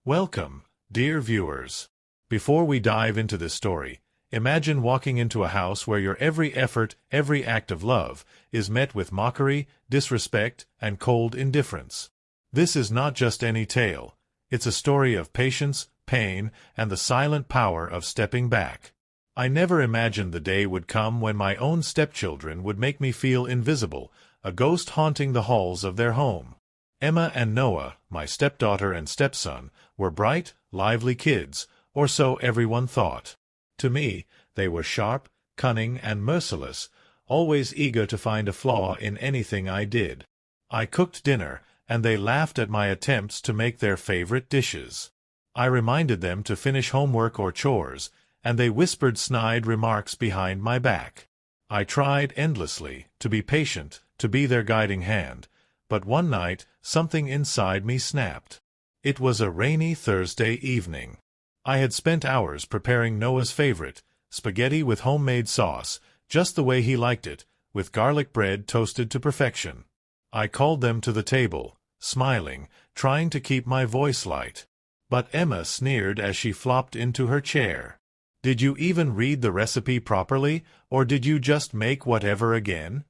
Welcome, dear viewers. Before we dive into this story, imagine walking into a house where your every effort, every act of love, is met with mockery, disrespect, and cold indifference. This is not just any tale. It's a story of patience, pain, and the silent power of stepping back. I never imagined the day would come when my own stepchildren would make me feel invisible, a ghost haunting the halls of their home. Emma and Noah, my stepdaughter and stepson, were bright, lively kids, or so everyone thought. To me, they were sharp, cunning, and merciless, always eager to find a flaw in anything I did. I cooked dinner, and they laughed at my attempts to make their favorite dishes. I reminded them to finish homework or chores, and they whispered snide remarks behind my back. I tried endlessly to be patient, to be their guiding hand, but one night something inside me snapped. It was a rainy Thursday evening. I had spent hours preparing Noah's favorite, spaghetti with homemade sauce, just the way he liked it, with garlic bread toasted to perfection. I called them to the table, smiling, trying to keep my voice light. But Emma sneered as she flopped into her chair. "Did you even read the recipe properly, or did you just make whatever again?"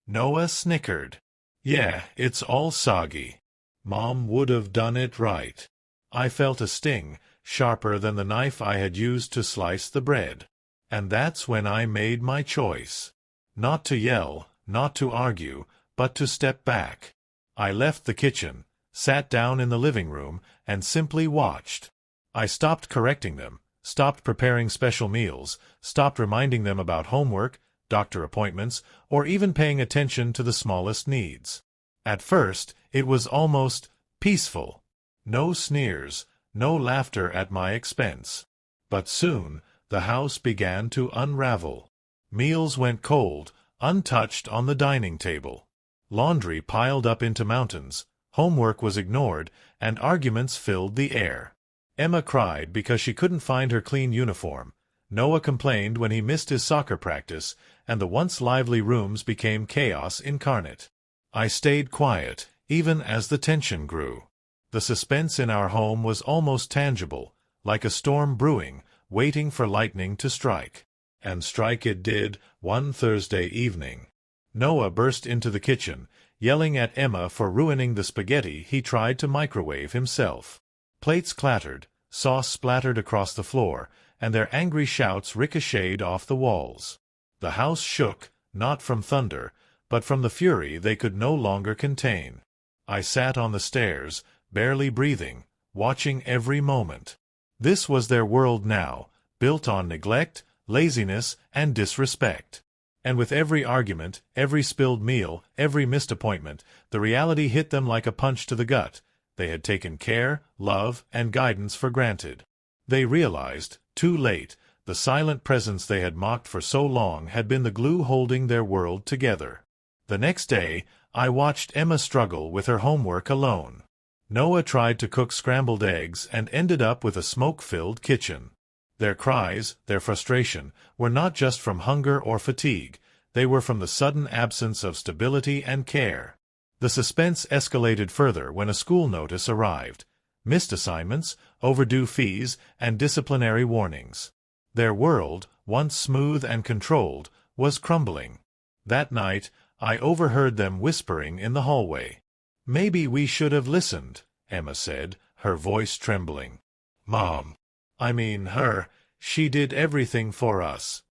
Noah snickered. "Yeah, it's all soggy. Mom would have done it right." I felt a sting, sharper than the knife I had used to slice the bread. And that's when I made my choice. Not to yell, not to argue, but to step back. I left the kitchen, sat down in the living room, and simply watched. I stopped correcting them, stopped preparing special meals, stopped reminding them about homework, doctor appointments, or even paying attention to the smallest needs. At first, it was almost peaceful. No sneers, no laughter at my expense. But soon, the house began to unravel. Meals went cold, untouched on the dining table. Laundry piled up into mountains, homework was ignored, and arguments filled the air. Emma cried because she couldn't find her clean uniform. Noah complained when he missed his soccer practice, and the once lively rooms became chaos incarnate. I stayed quiet, even as the tension grew. The suspense in our home was almost tangible, like a storm brewing, waiting for lightning to strike. And strike it did, one Thursday evening. Noah burst into the kitchen, yelling at Emma for ruining the spaghetti he tried to microwave himself. Plates clattered, sauce splattered across the floor, and their angry shouts ricocheted off the walls. The house shook, not from thunder, but from the fury they could no longer contain. I sat on the stairs, barely breathing, watching every moment. This was their world now, built on neglect, laziness, and disrespect. And with every argument, every spilled meal, every missed appointment, the reality hit them like a punch to the gut. They had taken care, love, and guidance for granted. They realized, too late, the silent presence they had mocked for so long had been the glue holding their world together. The next day, I watched Emma struggle with her homework alone. Noah tried to cook scrambled eggs and ended up with a smoke-filled kitchen. Their cries, their frustration, were not just from hunger or fatigue. They were from the sudden absence of stability and care. The suspense escalated further when a school notice arrived. Missed assignments, overdue fees, and disciplinary warnings. Their world, once smooth and controlled, was crumbling. That night, I overheard them whispering in the hallway. "Maybe we should have listened," Emma said, her voice trembling. "Mom. I mean her. She did everything for us."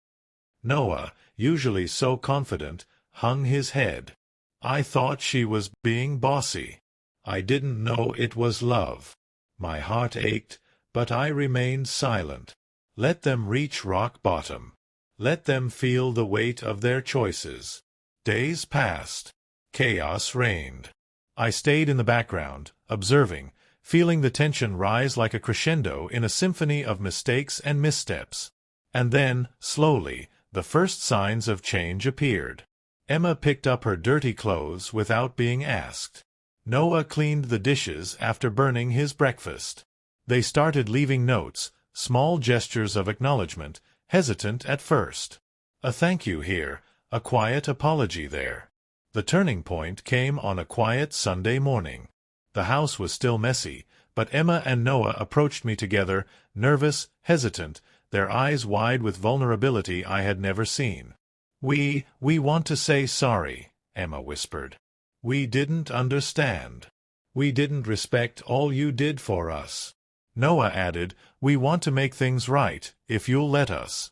Noah, usually so confident, hung his head. "I thought she was being bossy. I didn't know it was love." My heart ached, but I remained silent. Let them reach rock bottom. Let them feel the weight of their choices. Days passed. Chaos reigned. I stayed in the background, observing, feeling the tension rise like a crescendo in a symphony of mistakes and missteps. And then, slowly, the first signs of change appeared. Emma picked up her dirty clothes without being asked. Noah cleaned the dishes after burning his breakfast. They started leaving notes, small gestures of acknowledgement, hesitant at first. A thank you here, a quiet apology there. The turning point came on a quiet Sunday morning. The house was still messy, but Emma and Noah approached me together, nervous, hesitant, their eyes wide with vulnerability I had never seen. We want to say sorry," Emma whispered. "We didn't understand. We didn't respect all you did for us." Noah added, "We want to make things right, if you'll let us."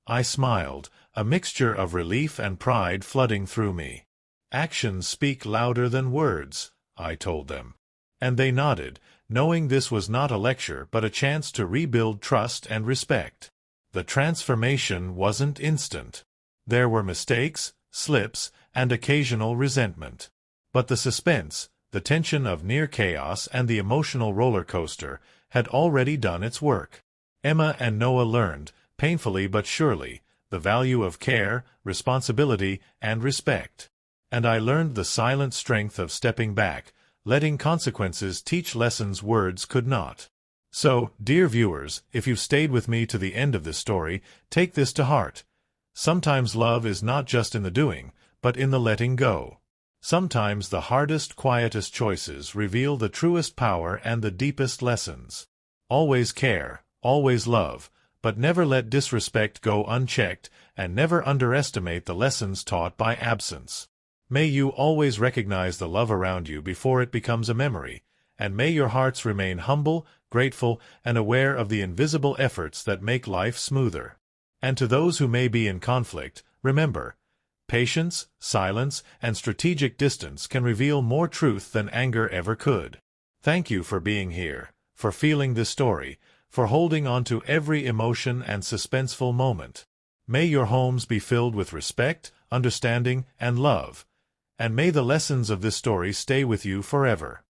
I smiled, a mixture of relief and pride flooding through me. "Actions speak louder than words," I told them. And they nodded, knowing this was not a lecture but a chance to rebuild trust and respect. The transformation wasn't instant. There were mistakes, slips, and occasional resentment. But the suspense, the tension of near chaos and the emotional roller coaster had already done its work. Emma and Noah learned, painfully but surely, the value of care, responsibility, and respect. And I learned the silent strength of stepping back, letting consequences teach lessons words could not. So, dear viewers, if you've stayed with me to the end of this story, take this to heart. Sometimes love is not just in the doing, but in the letting go. Sometimes the hardest, quietest choices reveal the truest power and the deepest lessons. Always care, always love, but never let disrespect go unchecked, and never underestimate the lessons taught by absence. May you always recognize the love around you before it becomes a memory, and may your hearts remain humble, grateful, and aware of the invisible efforts that make life smoother. And to those who may be in conflict, remember, patience, silence, and strategic distance can reveal more truth than anger ever could. Thank you for being here, for feeling this story, for holding on to every emotion and suspenseful moment. May your homes be filled with respect, understanding, and love. And may the lessons of this story stay with you forever.